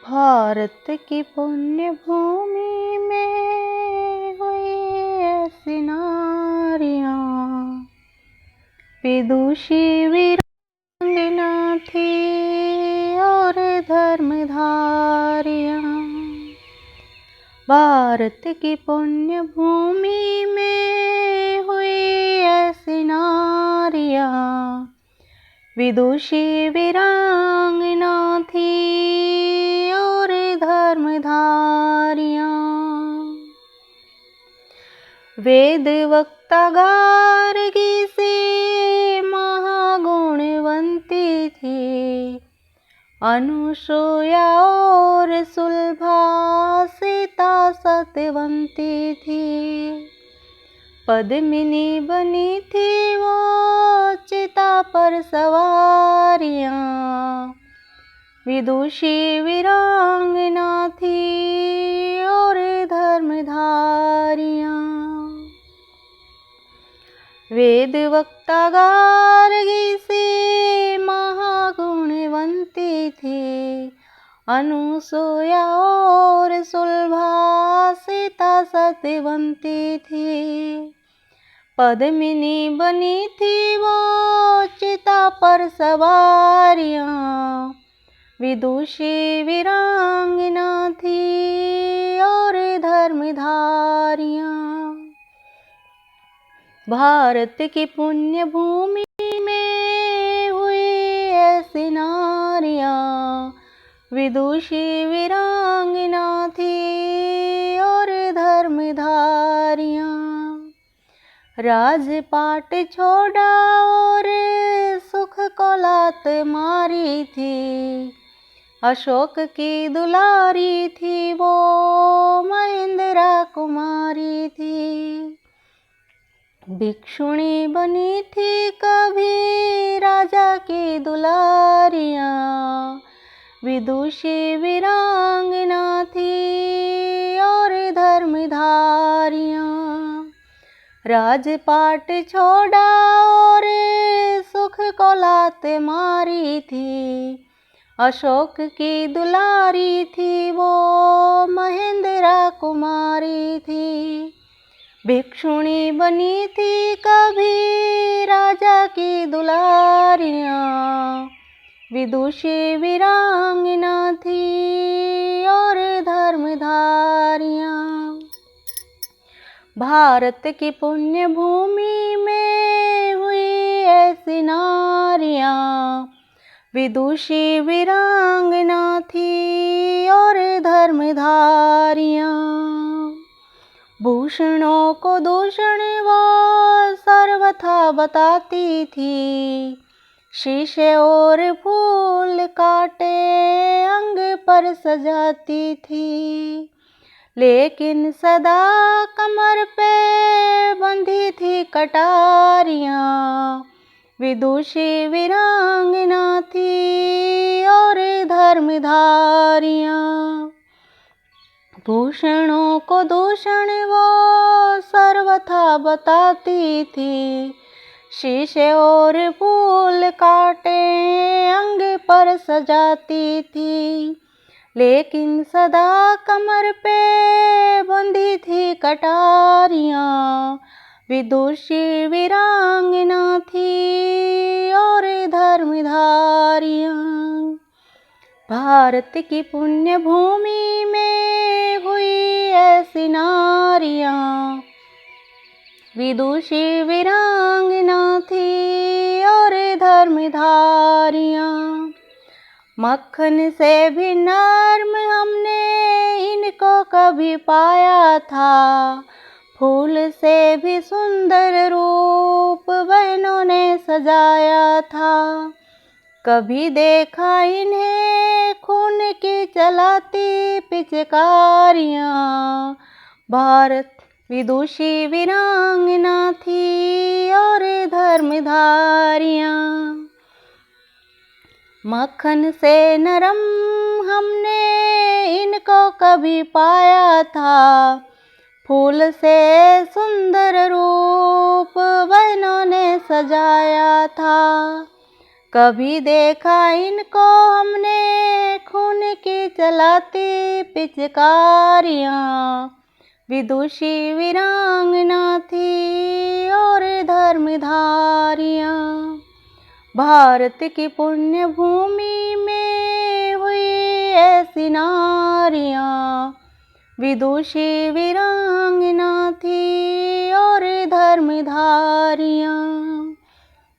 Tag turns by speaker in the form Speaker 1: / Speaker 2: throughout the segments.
Speaker 1: भारत की पुण्य भूमि में हुई ऐसी नारियां, विदुषी वीरांगना थी और धर्मधारियां। भारत की पुण्य भूमि में हुई ऐसी नारियां, विदुषी वीरांगना थी और धर्मधारियां। वेद वक्ता गार्गी से महागुणवंती थी, अनुसूया और सुलभा सीता सत्यवंती थी। पद्मिनी बनी थी वो चिता पर सवारियां, विदुषी वीरांगना थी और धर्मधारियां। वेद वक्ता गार्गी से महागुणवंती थी, अनुसूया और सुलभा सीता सत्यवंती थी। पद्मिनी बनी थी वो चिता पर सवारियां, विदुषी वीरांगना थी और धर्मधारियां। भारत की पुण्य भूमि में हुई ऐसी नारियां, विदुषी वीरांगना थी और धर्मधारियां। राजपाट छोड़ा और सुख को लात मारी थी, अशोक की दुलारी थी वो महेंद्रा कुमारी थी। भिक्षुणी बनी थी कभी राजा की दुलारियां, विदुषी वीरांगना थी और धर्मधारियां। राजपाट छोड़ा और सुख को लात मारी थी, अशोक की दुलारी थी वो महेंद्रा कुमारी थी। भिक्षुणी बनी थी कभी राजा की दुलारियां, विदुषी वीरांगना थी और धर्मधारियां। भारत की पुण्य भूमि में हुई ऐसी नारियां, विदुषी वीरांगना थी और धर्मधारियां। भूषणों को दूषण वो सर्वथा बताती थी, शीशे और फूल काटे अंग पर सजाती थी। लेकिन सदा कमर पे बंधी थी कटारियां, विदुषी वीरांगना थी और धर्मधारियां। भूषणों को दूषण वो सर्वथा बताती थी, शीशे और फूल काटे अंग पर सजाती थी। लेकिन सदा कमर पे बंधी थी कटारियां, विदुषी वीरांगना थी और धर्मधारियां। भारत की पुण्य भूमि में हुई ऐसी नारियां, विदुषी वीरांगना थी और धर्मधारियां। मक्खन से भी नर्म हमने इनको कभी पाया था, फूल से भी सुंदर रूप बहनों ने सजाया था। कभी देखा इन्हें खून की चलाती पिचकारियां, भारत विदुषी वीरांगना थी और धर्मधारियां। मक्खन से नरम हमने इनको कभी पाया था, फूल से सुंदर रूप बहनों ने सजाया था। कभी देखा इनको हमने खून की चलाती पिचकारियाँ। विदुषी वीरांगना थी और धर्मधारियाँ। भारत की पुण्य भूमि में हुई ऐसी नारियाँ। विदुषी वीरांगना थी और धर्मधारियाँ।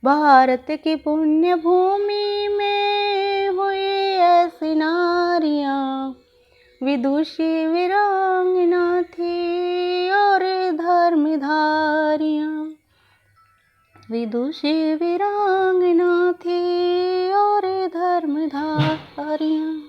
Speaker 1: भारत की पुण्य भूमि में हुई ऐसी नारियाँ। विदुषी वीरांगना थी और धर्मधारियाँ। विदुषी वीरांगना थी और धर्मधारियाँ।